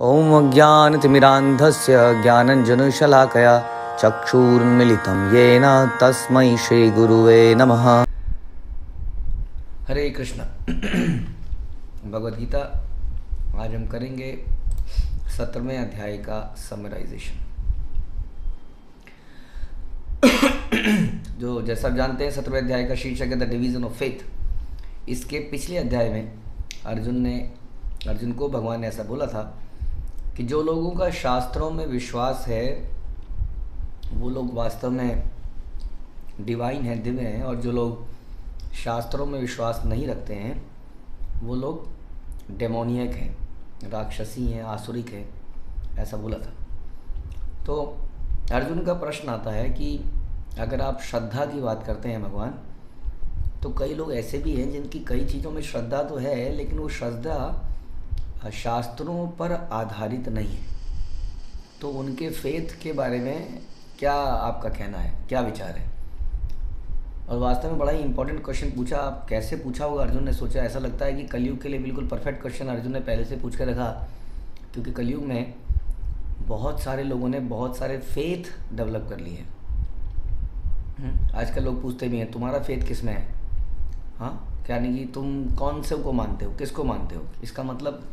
ॐ अज्ञानतिमिरान्धस्य ज्ञानञ्जनशलाकया चक्षुरुन्मीलितं येन तस्मै श्रीगुरुवे नमः। हरे कृष्ण। भगवद गीता आज हम करेंगे 17वें अध्याय का समराइजेशन। जो जैसा आप जानते हैं 17वें अध्याय का शीर्षक है द डिवीजन ऑफ फेथ। इसके पिछले अध्याय में अर्जुन को भगवान ने ऐसा बोला था कि जो लोगों का शास्त्रों में विश्वास है वो लोग वास्तव में डिवाइन हैं, दिव्य हैं, और जो लोग शास्त्रों में विश्वास नहीं रखते हैं वो लोग डेमोनियक हैं, राक्षसी हैं, आसुरिक हैं, ऐसा बोला था। तो अर्जुन का प्रश्न आता है कि अगर आप श्रद्धा की बात करते हैं भगवान, तो कई लोग ऐसे भी हैं जिनकी कई चीज़ों में श्रद्धा तो है लेकिन वो श्रद्धा शास्त्रों पर आधारित नहीं है। तो उनके फेथ के बारे में क्या आपका कहना है, क्या विचार है? और वास्तव में बड़ा ही इंपॉर्टेंट क्वेश्चन पूछा। आप कैसे पूछा होगा अर्जुन ने, सोचा। ऐसा लगता है कि कलयुग के लिए बिल्कुल परफेक्ट क्वेश्चन अर्जुन ने पहले से पूछ कर रखा, क्योंकि कलयुग में बहुत सारे लोगों ने बहुत सारे फेथ डेवलप कर लिए हैं। आजकल लोग पूछते भी हैं तुम्हारा फेथ किस में है, हाँ, क्या नहीं कि तुम कौन से को मानते हो, किसको मानते हो। इसका मतलब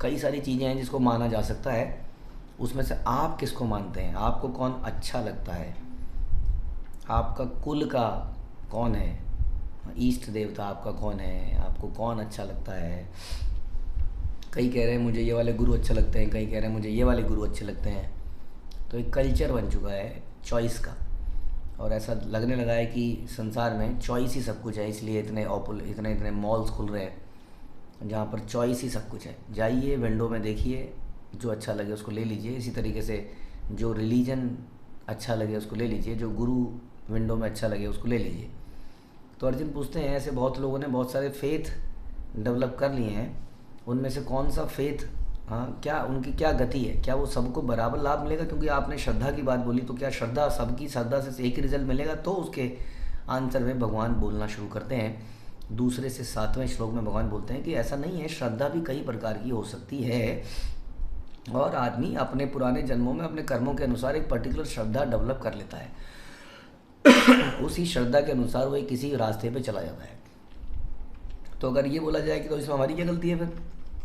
कई सारी चीज़ें हैं जिसको माना जा सकता है, उसमें से आप किसको मानते हैं, आपको कौन अच्छा लगता है, आपका कुल का कौन है, ईष्ट देवता आपका कौन है, आपको कौन अच्छा लगता है। कई कह रहे हैं मुझे ये वाले गुरु अच्छे लगते हैं, कई कह रहे हैं मुझे ये वाले गुरु अच्छे लगते हैं। तो एक कल्चर बन चुका है चॉइस का, और ऐसा लगने लगा है कि संसार में चॉइस ही सब कुछ है। इसलिए इतने मॉल्स खुल रहे हैं जहाँ पर चॉइस ही सब कुछ है। जाइए विंडो में देखिए, जो अच्छा लगे उसको ले लीजिए। इसी तरीके से जो रिलीजन अच्छा लगे उसको ले लीजिए, जो गुरु विंडो में अच्छा लगे उसको ले लीजिए। तो अर्जुन पूछते हैं, ऐसे बहुत लोगों ने बहुत सारे फेथ डेवलप कर लिए हैं, उनमें से कौन सा फेथ, हाँ, क्या उनकी क्या गति है, क्या वो सबको बराबर लाभ मिलेगा? क्योंकि आपने श्रद्धा की बात बोली, तो क्या श्रद्धा सबकी श्रद्धा से एक ही रिजल्ट मिलेगा? तो उसके आंसर में भगवान बोलना शुरू करते हैं। दूसरे से 7वें श्लोक में भगवान बोलते हैं कि ऐसा नहीं है, श्रद्धा भी कई प्रकार की हो सकती है, और आदमी अपने पुराने जन्मों में अपने कर्मों के अनुसार एक पर्टिकुलर श्रद्धा डेवलप कर लेता है। उसी श्रद्धा के अनुसार वो किसी रास्ते पे चला जाता है। तो अगर ये बोला जाए कि तो इसमें हमारी क्या गलती है? फिर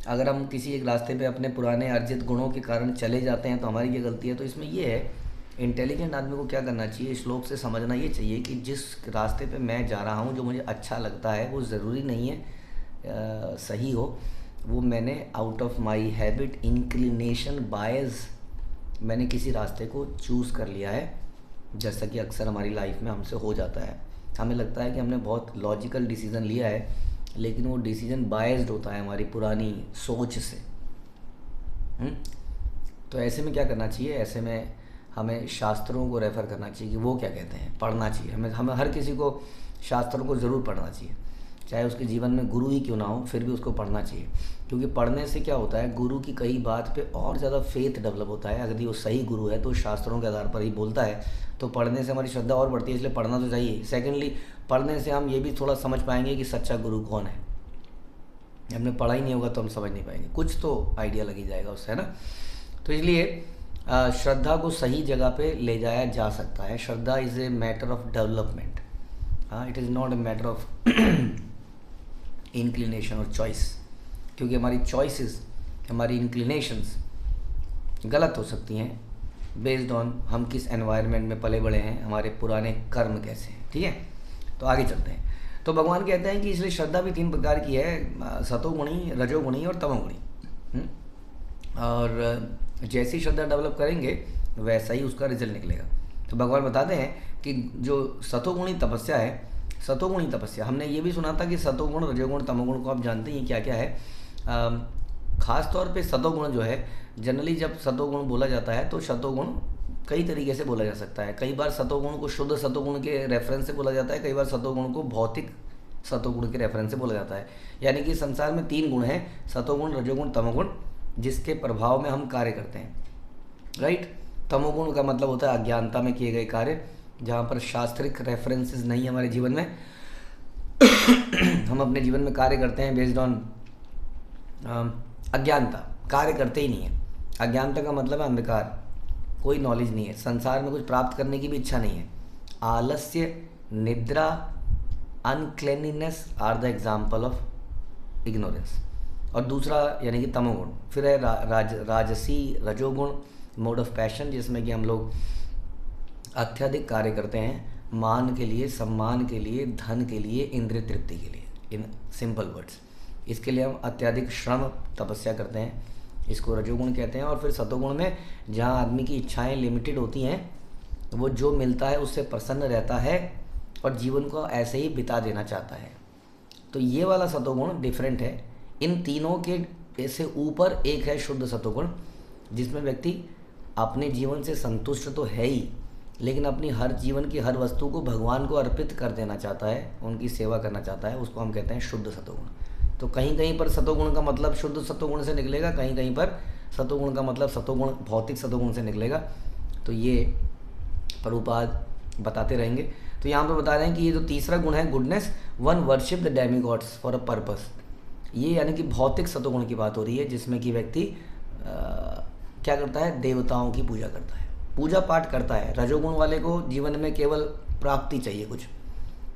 अगर हम किसी एक रास्ते पे अपने पुराने अर्जित गुणों के कारण चले जाते हैं तो हमारी क्या गलती है? तो इसमें ये है, इंटेलिजेंट आदमी को क्या करना चाहिए, श्लोक से समझना ये चाहिए कि जिस रास्ते पे मैं जा रहा हूँ, जो मुझे अच्छा लगता है, वो ज़रूरी नहीं है सही हो। वो मैंने out of my habit, inclination, bias, मैंने किसी रास्ते को चूज़ कर लिया है। जैसा कि अक्सर हमारी लाइफ में हमसे हो जाता है, हमें लगता है कि हमने बहुत लॉजिकल डिसीज़न लिया है, लेकिन वो डिसीज़न बायस्ड होता है हमारी पुरानी सोच से। तो ऐसे में क्या करना चाहिए? ऐसे में हमें शास्त्रों को रेफ़र करना चाहिए कि वो क्या कहते हैं, पढ़ना चाहिए। हमें हर किसी को शास्त्रों को ज़रूर पढ़ना चाहिए, चाहे उसके जीवन में गुरु ही क्यों ना हो, फिर भी उसको पढ़ना चाहिए। क्योंकि पढ़ने से क्या होता है, गुरु की कई बात पे और ज़्यादा फेथ डेवलप होता है। अगर वो सही गुरु है तो शास्त्रों के आधार पर ही बोलता है, तो पढ़ने से हमारी श्रद्धा और बढ़ती है, इसलिए पढ़ना तो चाहिए। सेकेंडली, पढ़ने से हम ये भी थोड़ा समझ पाएंगे कि सच्चा गुरु कौन है। हमने पढ़ा ही नहीं होगा तो हम समझ नहीं पाएंगे, कुछ तो आइडिया लग ही जाएगा उससे, है ना। तो इसलिए श्रद्धा को सही जगह पे ले जाया जा सकता है। Shraddha is a matter of development, हाँ, it is not a matter of inclination और चॉइस। क्योंकि हमारी चॉइसेस, हमारी इंक्लिनेशंस गलत हो सकती हैं बेस्ड ऑन हम किस एनवायरनमेंट में पले बड़े हैं, हमारे पुराने कर्म कैसे हैं। ठीक है, तो आगे चलते हैं। तो भगवान कहते हैं कि इसलिए श्रद्धा भी 3 प्रकार की है, सतोगुणी, रजोगुणी और तमोगुणी। और जैसी श्रद्धा डेवलप करेंगे वैसा ही उसका रिजल्ट निकलेगा। तो भगवान बताते हैं कि जो सतोगुणी तपस्या है, सतोगुणी तपस्या, हमने ये भी सुना था कि सतोगुण, रजोगुण, तमोगुण को आप जानते हैं क्या क्या है। ख़ास तौर पे सतोगुण जो है, जनरली जब सतोगुण बोला जाता है तो सतोगुण कई तरीके से बोला जा सकता है। कई बार सतोगुण को शुद्ध सतोगुण के रेफरेंस से बोला जाता है, कई बार सतोगुण को भौतिक सतोगुण के रेफरेंस से बोला जाता है। यानी कि संसार में 3 गुण हैं, सतोगुण, रजोगुण, तमोगुण, जिसके प्रभाव में हम कार्य करते हैं, राइट। तमोगुण का मतलब होता है अज्ञानता में किए गए कार्य, जहाँ पर शास्त्रिक रेफरेंसेस नहीं है हमारे जीवन में। हम अपने जीवन में कार्य करते हैं बेस्ड ऑन अज्ञानता, कार्य करते ही नहीं है। अज्ञानता का मतलब है अंधकार, कोई नॉलेज नहीं है, संसार में कुछ प्राप्त करने की भी इच्छा नहीं है। Alasya, nidra, uncleanliness are the example of ignorance. और दूसरा यानी कि तमोगुण। फिर है राजसी, रजोगुण, मोड ऑफ पैशन, जिसमें कि हम लोग अत्यधिक कार्य करते हैं मान के लिए, सम्मान के लिए, धन के लिए, इंद्रिय तृप्ति के लिए, इन सिंपल वर्ड्स। इसके लिए हम अत्यधिक श्रम, तपस्या करते हैं, इसको रजोगुण कहते हैं। और फिर सतोगुण में जहाँ आदमी की इच्छाएं लिमिटेड होती हैं, वो जो मिलता है उससे प्रसन्न रहता है और जीवन को ऐसे ही बिता देना चाहता है। तो ये वाला सतोगुण डिफरेंट है। इन तीनों के से ऊपर एक है शुद्ध सतोगुण, जिसमें व्यक्ति अपने जीवन से संतुष्ट तो है ही, लेकिन अपनी हर जीवन की हर वस्तु को भगवान को अर्पित कर देना चाहता है, उनकी सेवा करना चाहता है, उसको हम कहते हैं शुद्ध सतोगुण। तो कहीं कहीं पर सतोगुण का मतलब शुद्ध सतोगुण से निकलेगा, कहीं कहीं पर सतोगुण का मतलब सतोगुण भौतिक सतोगुण से निकलेगा। तो ये प्रभुपाद बताते रहेंगे। तो यहाँ पर बता रहे हैं कि ये जो तीसरा गुण है goodness, one worship the demigods for a purpose. ये यानी कि भौतिक सतोगुण की बात हो रही है, जिसमें कि व्यक्ति क्या करता है, देवताओं की पूजा करता है, पूजा पाठ करता है। रजोगुण वाले को जीवन में केवल प्राप्ति चाहिए कुछ,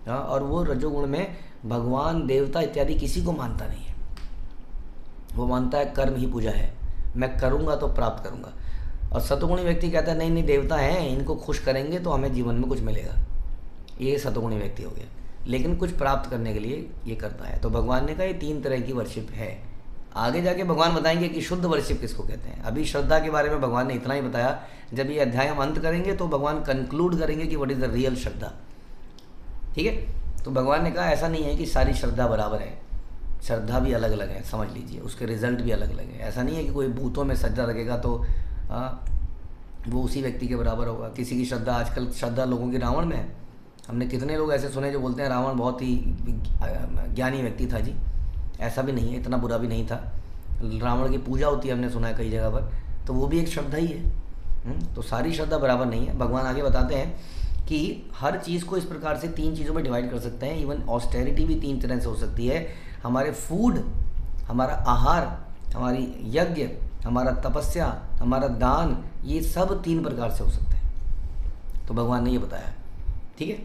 हाँ, और वो रजोगुण में भगवान, देवता इत्यादि किसी को मानता नहीं है। वो मानता है कर्म ही पूजा है, मैं करूँगा तो प्राप्त करूँगा। और सतोगुणी व्यक्ति कहता है नहीं नहीं, देवता हैं, इनको खुश करेंगे तो हमें जीवन में कुछ मिलेगा। ये सतोगुणी व्यक्ति हो गया, लेकिन कुछ प्राप्त करने के लिए ये करता है। तो भगवान ने कहा ये तीन तरह की वर्शिप है। आगे जाके भगवान बताएंगे कि शुद्ध वर्शिप किसको कहते हैं। अभी श्रद्धा के बारे में भगवान ने इतना ही बताया। जब ये अध्याय हम अंत करेंगे तो भगवान कंक्लूड करेंगे कि व्हाट इज़ द रियल श्रद्धा। ठीक है, तो भगवान ने कहा ऐसा नहीं है कि सारी श्रद्धा बराबर है, श्रद्धा भी अलग अलग है, समझ लीजिए, उसके रिजल्ट भी अलग अलग है। ऐसा नहीं है कि कोई भूतों में श्रद्धा रखेगा तो वो उसी व्यक्ति के बराबर होगा। किसी की श्रद्धा, आजकल श्रद्धा लोगों की रावण में है। हमने कितने लोग ऐसे सुने जो बोलते हैं रावण बहुत ही ज्ञानी व्यक्ति था जी। ऐसा भी नहीं है, इतना बुरा भी नहीं था। रावण की पूजा होती है, हमने सुना है कई जगह पर, तो वो भी एक श्रद्धा ही है। तो सारी श्रद्धा बराबर नहीं है। भगवान आगे बताते हैं कि हर चीज़ को इस प्रकार से तीन चीज़ों में डिवाइड कर सकते हैं। इवन ऑस्टेरिटी भी तीन तरह से हो सकती है। हमारे फूड, हमारा आहार, हमारी यज्ञ, हमारा तपस्या, हमारा दान, ये सब तीन प्रकार से हो सकते हैं। तो भगवान ने ये बताया, ठीक है।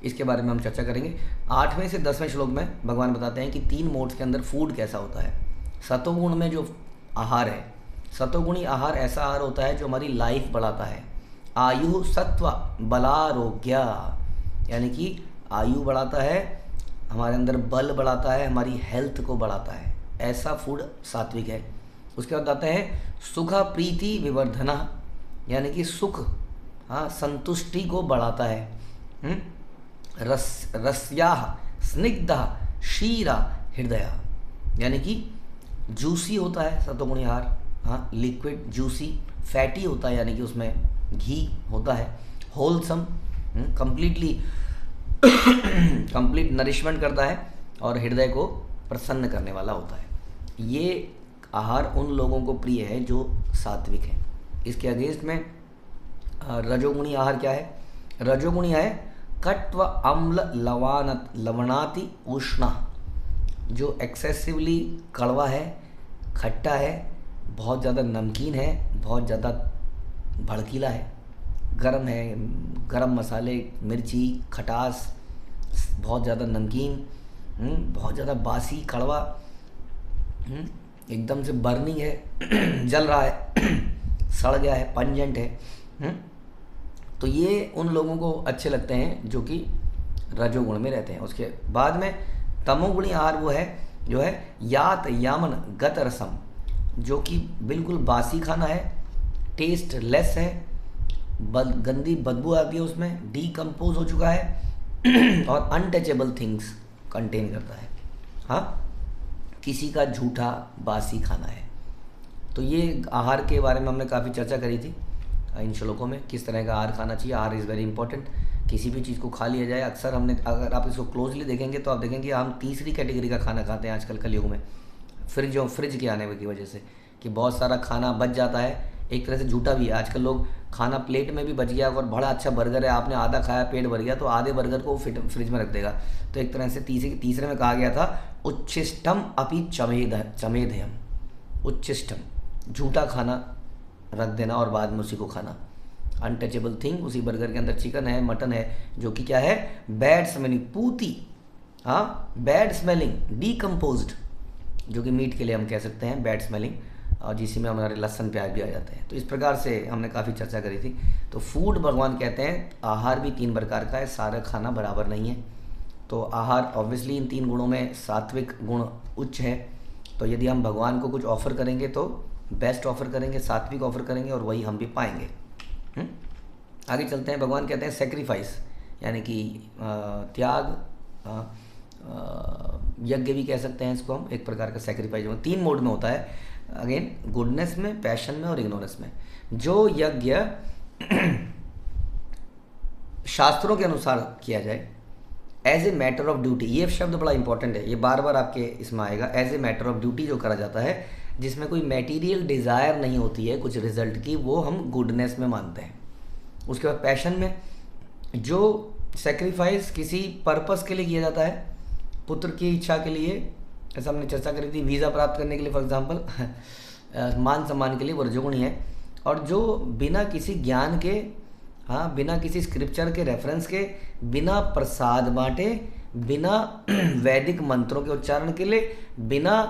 इसके बारे में हम चर्चा करेंगे। 8वें से 10वें श्लोक में भगवान बताते हैं कि तीन मोड्स के अंदर फूड कैसा होता है। सतोगुण में जो आहार है, सतोगुणी आहार ऐसा आहार होता है जो हमारी लाइफ बढ़ाता है। आयु सत्व बलारोग्य, यानी कि आयु बढ़ाता है, हमारे अंदर बल बढ़ाता है, हमारी हेल्थ को बढ़ाता है। ऐसा फूड सात्विक है। उसके बाद आता है सुख प्रीति विवर्धना, यानी कि सुख, हाँ, संतुष्टि को बढ़ाता है। रस्या स्निग्धा क्षीरा हृदय, यानी कि जूसी होता है सतोगुणी आहार, हाँ, लिक्विड जूसी, फैटी होता है, यानी कि उसमें घी होता है, होलसम, कंप्लीट नरिशमेंट करता है, और हृदय को प्रसन्न करने वाला होता है। ये आहार उन लोगों को प्रिय है जो सात्विक है। इसके अगेंस्ट में रजोगुणी आहार क्या है? रजोगुणी है कट्व अम्ल लवणाति उष्णा, जो एक्सेसिवली कड़वा है, खट्टा है, बहुत ज़्यादा नमकीन है, बहुत ज़्यादा भड़कीला है, गरम है, गरम मसाले, मिर्ची, खटास, बहुत ज़्यादा नमकीन, बहुत ज़्यादा बासी, कड़वा, एकदम से बर्निंग है, जल रहा है, सड़ गया है, पंजेंट है। तो ये उन लोगों को अच्छे लगते हैं जो कि रजोगुण में रहते हैं। उसके बाद में तमोगुणी आहार वो है जो है यात यामन गत रसम, जो कि बिल्कुल बासी खाना है, टेस्ट लेस है, गंदी बदबू आती है उसमें, डीकम्पोज हो चुका है और अनटचेबल थिंग्स कंटेन करता है। हाँ, किसी का झूठा बासी खाना है। तो ये आहार के बारे में हमने काफ़ी चर्चा करी थी इन श्लोकों में, किस तरह का आहार खाना चाहिए। आहार इज़ वेरी इंपॉर्टेंट। किसी भी चीज़ को खा लिया जाए, अक्सर हमने, अगर आप इसको क्लोजली देखेंगे तो आप देखेंगे हम तीसरी कैटेगरी का खाना खाते हैं आजकल कलयुग में, फ्रिज के आने की वजह से, कि बहुत सारा खाना बच जाता है। एक तरह से झूठा भी है। आजकल लोग खाना प्लेट में भी बच गया, और बड़ा अच्छा बर्गर है, आपने आधा खाया, पेट भर गया, तो आधे बर्गर को फ्रिज में रख देगा। तो एक तरह से तीसरे में कहा गया था उच्छिष्टम अपि चमेधयम, उच्छिष्टम, झूठा खाना रख देना और बाद में उसी को खाना। अनटचेबल थिंग, उसी बर्गर के अंदर चिकन है, मटन है, जो कि क्या है, बैड स्मेलिंग, पूती, हाँ बैड स्मेलिंग, डीकम्पोज्ड, जो कि मीट के लिए हम कह सकते हैं बैड स्मेलिंग, और जिसमें हमारे लहसुन प्याज भी आ जाते हैं। तो इस प्रकार से हमने काफ़ी चर्चा करी थी। तो फूड भगवान कहते हैं आहार भी 3 प्रकार का है, सारा खाना बराबर नहीं है। तो आहार ऑब्वियसली इन 3 गुणों में सात्विक गुण उच्च है। तो यदि हम भगवान को कुछ ऑफ़र करेंगे तो बेस्ट ऑफ़र करेंगे, सात्विक ऑफ़र करेंगे, और वही हम भी पाएंगे। आगे चलते हैं। भगवान कहते हैं सेक्रीफाइस, यानी कि त्याग, यज्ञ भी कह सकते हैं इसको हम, एक प्रकार का सेक्रीफाइस। 3 मोड में होता है, अगेन गुडनेस में, पैशन में और इग्नोरेंस में। जो यज्ञ शास्त्रों के अनुसार किया जाए, as a matter of duty, ये शब्द बड़ा इंपॉर्टेंट है, ये बार बार आपके इसमें आएगा। As a matter of duty जो करा जाता है, जिसमें कोई मटेरियल डिज़ायर नहीं होती है कुछ रिजल्ट की, वो हम गुडनेस में मानते हैं। उसके बाद पैशन में, जो सेक्रीफाइस किसी पर्पस के लिए किया जाता है, पुत्र की इच्छा के लिए, ऐसा हमने चर्चा करी थी, वीज़ा प्राप्त करने के लिए फॉर एग्जांपल, मान सम्मान के लिए, वो रजोगुणी है। और जो बिना किसी ज्ञान के, हाँ बिना किसी स्क्रिप्चर के रेफरेंस के, बिना प्रसाद बांटे, बिना वैदिक मंत्रों के उच्चारण के लिए, बिना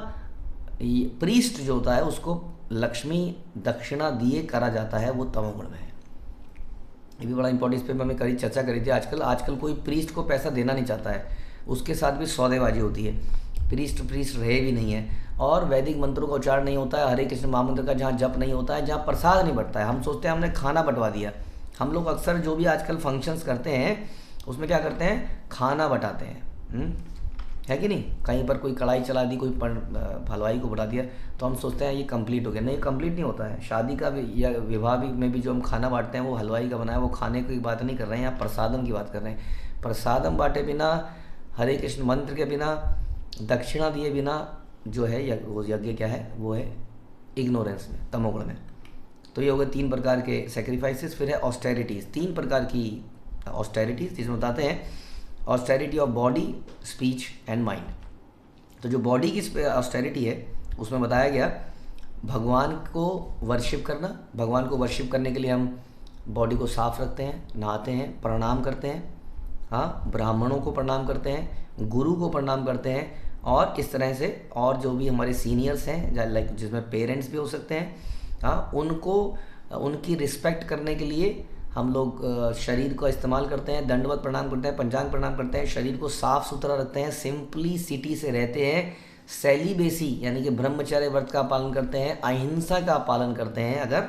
प्रीस्ट जो होता है उसको लक्ष्मी दक्षिणा दिए करा जाता है, वो तमोगुण में है। ये भी बड़ा इंपॉर्टेंट, इस पर हमने करी चर्चा करी थी। आजकल कोई प्रीस्ट को पैसा देना नहीं चाहता है, उसके साथ भी सौदेबाजी होती है। प्रीस्ट रहे भी नहीं है, और वैदिक मंत्रों का उच्चारण नहीं होता है, हरे कृष्ण महामंत्र का जहाँ जप नहीं होता है, जहाँ प्रसाद नहीं बंटता है। हम सोचते हैं हमने खाना बंटवा दिया। हम लोग अक्सर जो भी आजकल फंक्शंस करते हैं उसमें क्या करते हैं, खाना बंटाते हैं, है कि नहीं। कहीं पर कोई कढ़ाई चला दी, कोई हलवाई को बढ़ा दिया, तो हम सोचते हैं ये कंप्लीट हो गया। नहीं, कंप्लीट नहीं होता है। शादी का भी या विवाह भी में भी जो हम खाना बांटते हैं वो हलवाई का बना है, वो खाने की बात नहीं कर रहे हैं, यहाँ प्रसादम की बात कर रहे हैं। प्रसादम बांटे बिना, हरे कृष्ण मंत्र के बिना, दक्षिणा दिए बिना जो है वो यज्ञ क्या है, वो है इग्नोरेंस में, तमोगुण में। तो ये हो गए 3 प्रकार के सेक्रीफाइसेस। फिर है ऑस्टेरिटीज़, 3 प्रकार की ऑस्टेरिटीज़, जिसमें बताते हैं austerity of body, speech and mind. तो जो बॉडी की ऑस्टेरिटी है उसमें बताया गया भगवान को वर्शिप करना। भगवान को वर्शिप करने के लिए हम बॉडी को साफ रखते हैं, नहाते हैं, प्रणाम करते हैं, हाँ ब्राह्मणों को प्रणाम करते हैं, गुरु को प्रणाम करते हैं, और इस तरह से और जो भी हमारे सीनियर्स हैं, लाइक जिसमें पेरेंट्स भी हो सकते हैं, हाँ उनको, उनकी रिस्पेक्ट करने के लिए हम लोग शरीर का इस्तेमाल करते हैं, दंडवत प्रणाम करते हैं, पंचांग प्रणाम करते हैं, शरीर को साफ़ सुथरा रखते हैं, सिंपलिसिटी से रहते हैं, सेलिबेसी यानी कि ब्रह्मचर्य व्रत का पालन करते हैं, अहिंसा का पालन करते हैं अगर,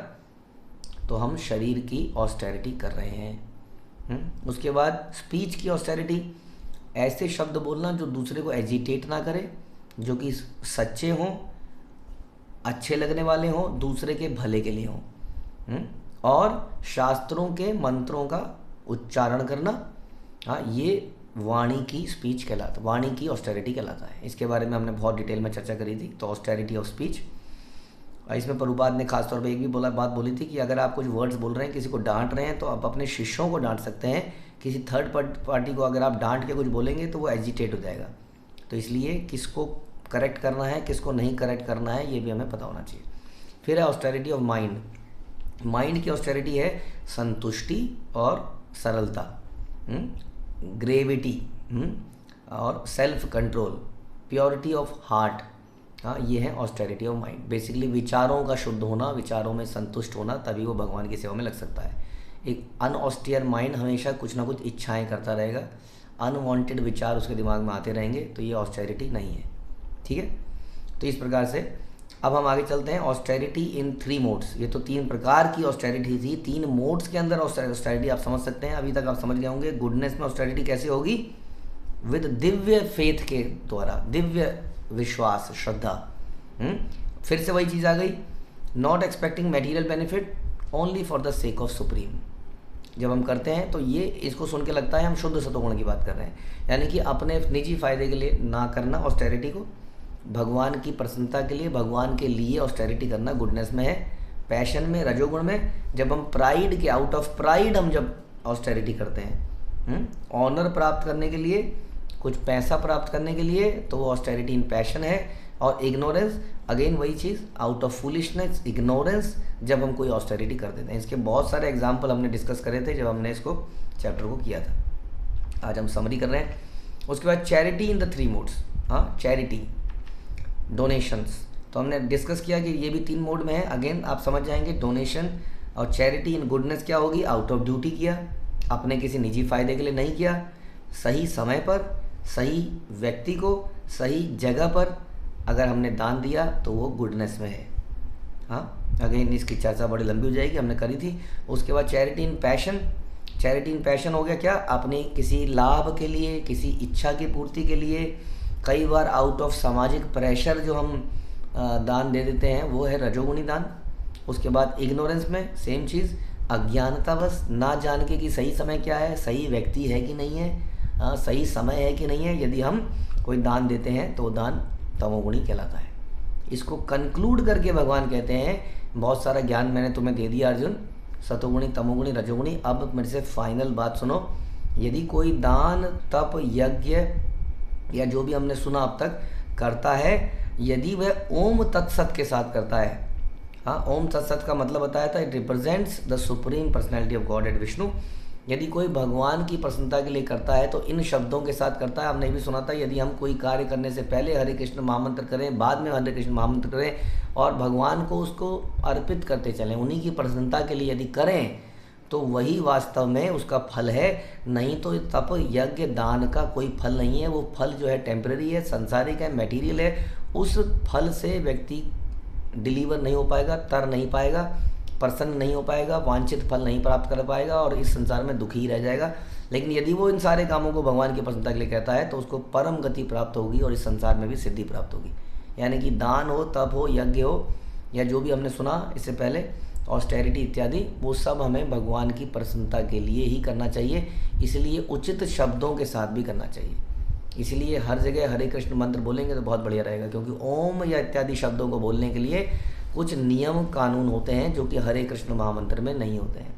तो हम शरीर की ऑस्टेरिटी कर रहे हैं। उसके बाद स्पीच की ऑस्टेरिटी, ऐसे शब्द बोलना जो दूसरे को एजिटेट ना करे, जो कि सच्चे हों, अच्छे लगने वाले हों, दूसरे के भले के लिए हों, और शास्त्रों के मंत्रों का उच्चारण करना, हाँ ये वाणी की स्पीच कहलाता, वाणी की ऑस्टेरिटी कहलाता है। इसके बारे में हमने बहुत डिटेल में चर्चा करी थी। तो ऑस्टेरिटी ऑफ स्पीच, इसमें प्रभुपाद ने खासतौर पर एक भी बात बोली थी कि अगर आप कुछ वर्ड्स बोल रहे हैं, किसी को डांट रहे हैं, तो आप अपने शिष्यों को डांट सकते हैं, किसी थर्ड पार्टी को अगर आप डांट के कुछ बोलेंगे तो वो एजिटेट हो जाएगा। तो इसलिए किसको करेक्ट करना है, किसको नहीं करेक्ट करना है, ये भी हमें पता होना चाहिए। फिर है ऑस्टेरिटी ऑफ माइंड। माइंड की ऑस्टेरिटी है संतुष्टि और सरलता, ग्रेविटी और self control, purity of heart, हाँ ये है ऑस्टेरिटी ऑफ माइंड। बेसिकली विचारों का शुद्ध होना, विचारों में संतुष्ट होना, तभी वो भगवान की सेवा में लग सकता है। एक अनऑस्टियर माइंड हमेशा कुछ ना कुछ इच्छाएं करता रहेगा, अनवांटेड विचार उसके दिमाग में आते रहेंगे, तो ये ऑस्टेरिटी नहीं है। ठीक है, तो इस प्रकार से अब हम आगे चलते हैं। ऑस्टेरिटी इन 3 मोड्स, ये तो 3 प्रकार की ऑस्टेरिटी थी, 3 मोड्स के अंदर ऑस्टेरिटी आप समझ सकते हैं। अभी तक आप समझ गए होंगे गुडनेस में ऑस्टेरिटी कैसे होगी, विद दिव्य फेथ के द्वारा, दिव्य विश्वास, श्रद्धा। फिर से वही चीज़ आ गई, not expecting material benefit, only for the sake of supreme. जब हम करते हैं तो ये इसको सुन के लगता है हम शुद्ध सतोगुण की बात कर रहे हैं, यानी कि अपने निजी फायदे के लिए ना करना ऑस्टेरिटी को, भगवान की प्रसन्नता के लिए, भगवान के लिए ऑस्टेरिटी करना गुडनेस में है। पैशन में, रजोगुण में, जब हम प्राइड के, आउट ऑफ प्राइड हम जब ऑस्टेरिटी करते हैं, ऑनर प्राप्त करने के लिए, कुछ पैसा प्राप्त करने के लिए, तो वो ऑस्टेरिटी इन पैशन है। और इग्नोरेंस, अगेन वही चीज़, आउट ऑफ फूलिशनेस, इग्नोरेंस, जब हम कोई ऑस्टेरिटी कर देते हैं। इसके बहुत सारे एग्जाम्पल हमने डिस्कस करे थे जब हमने इसको चैप्टर को किया था। आज हम समरी कर रहे हैं। उसके बाद चैरिटी इन द 3 मोड्स। हाँ, चैरिटी, डोनेशंस, तो हमने डिस्कस किया कि ये भी 3 मोड में है। अगेन आप समझ जाएंगे, डोनेशन और चैरिटी इन गुडनेस क्या होगी, आउट ऑफ ड्यूटी किया, अपने किसी निजी फ़ायदे के लिए नहीं किया, सही समय पर, सही व्यक्ति को, सही जगह पर अगर हमने दान दिया तो वो गुडनेस में है। हाँ, अगेन इसकी चर्चा बड़ी लंबी हो जाएगी, हमने करी थी। उसके बाद चैरिटी इन पैशन, चैरिटी इन पैशन हो गया क्या, अपने किसी लाभ के लिए, किसी इच्छा की पूर्ति के लिए, कई बार आउट ऑफ सामाजिक प्रेशर जो हम दान दे देते हैं, वो है रजोगुणी दान। उसके बाद इग्नोरेंस में सेम चीज़, अज्ञानता, बस ना जान के कि सही समय क्या है, सही व्यक्ति है कि नहीं है, सही समय है कि नहीं है, यदि हम कोई दान देते हैं तो वो दान तमोगुणी कहलाता है। इसको कंक्लूड करके भगवान कहते हैं, बहुत सारा ज्ञान मैंने तुम्हें दे दिया अर्जुन, सतोगुणी, तमोगुणी, रजोगुणी, अब मेरे से फाइनल बात सुनो। यदि कोई दान, तप, यज्ञ या जो भी हमने सुना अब तक करता है, यदि वह ओम तत्सत के साथ करता है, हाँ, ओम तत्सत का मतलब बताया था, it represents the supreme personality of God एड विष्णु। यदि कोई भगवान की प्रसन्नता के लिए करता है तो इन शब्दों के साथ करता है। हमने भी सुना था, यदि हम कोई कार्य करने से पहले हरे कृष्ण महामंत्र करें, बाद में हरे कृष्ण महामंत्र करें और भगवान को उसको अर्पित करते चलें, उन्हीं की प्रसन्नता के लिए यदि करें, तो वही वास्तव में उसका फल है। नहीं तो तप, यज्ञ, दान का कोई फल नहीं है। वो फल जो है टेम्परेरी है, संसारिक है, मटेरियल है। उस फल से व्यक्ति डिलीवर नहीं हो पाएगा, तर नहीं पाएगा, प्रसन्न नहीं हो पाएगा, वांछित फल नहीं प्राप्त कर पाएगा और इस संसार में दुखी ही रह जाएगा। लेकिन यदि वो इन सारे कामों को भगवान की प्रसन्नता के लिए कहता है तो उसको परम गति प्राप्त होगी और इस संसार में भी सिद्धि प्राप्त होगी। यानी कि दान हो, तप हो, यज्ञ हो या जो भी हमने सुना इससे पहले, ऑस्टेरिटी इत्यादि, वो सब हमें भगवान की प्रसन्नता के लिए ही करना चाहिए। इसलिए उचित शब्दों के साथ भी करना चाहिए। इसलिए हर जगह हरे कृष्ण मंत्र बोलेंगे तो बहुत बढ़िया रहेगा, क्योंकि ओम या इत्यादि शब्दों को बोलने के लिए कुछ नियम कानून होते हैं जो कि हरे कृष्ण महामंत्र में नहीं होते हैं।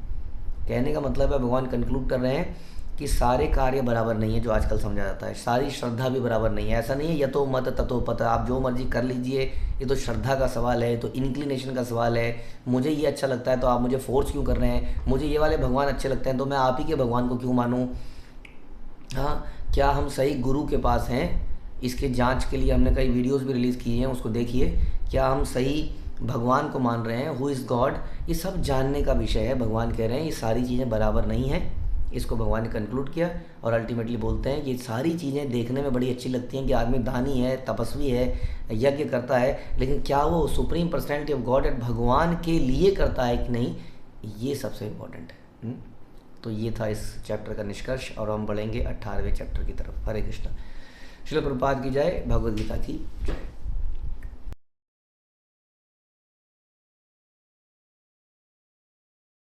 कहने का मतलब है, भगवान कंक्लूड कर रहे हैं कि सारे कार्य बराबर नहीं है जो आजकल समझा जाता है, सारी श्रद्धा भी बराबर नहीं है। ऐसा नहीं है यतो मत ततो पत, आप जो मर्जी कर लीजिए, ये तो श्रद्धा का सवाल है, तो इंक्लिनेशन का सवाल है। मुझे ये अच्छा लगता है तो आप मुझे फोर्स क्यों कर रहे हैं, मुझे ये वाले भगवान अच्छे लगते हैं तो मैं आप ही के भगवान को क्यों मानूँ। हाँ, क्या हम सही गुरु के पास हैं, इसके जांच के लिए हमने कई वीडियोस भी रिलीज़ किए हैं, उसको देखिए। क्या हम सही भगवान को मान रहे हैं, हु इज़ गॉड, ये सब जानने का विषय है। भगवान कह रहे हैं ये सारी चीज़ें बराबर नहीं हैं। इसको भगवान ने कंक्लूड किया और अल्टीमेटली बोलते हैं ये सारी चीज़ें देखने में बड़ी अच्छी लगती हैं कि आदमी दानी है, तपस्वी है, यज्ञ करता है, लेकिन क्या वो supreme personality of God and भगवान के लिए करता है कि नहीं, ये सबसे इम्पोर्टेंट है। तो ये था इस चैप्टर का निष्कर्ष और हम बढ़ेंगे 18वें चैप्टर की तरफ। हरे कृष्ण। श्रील प्रभुपाद की जय, भगवद गीता की जय।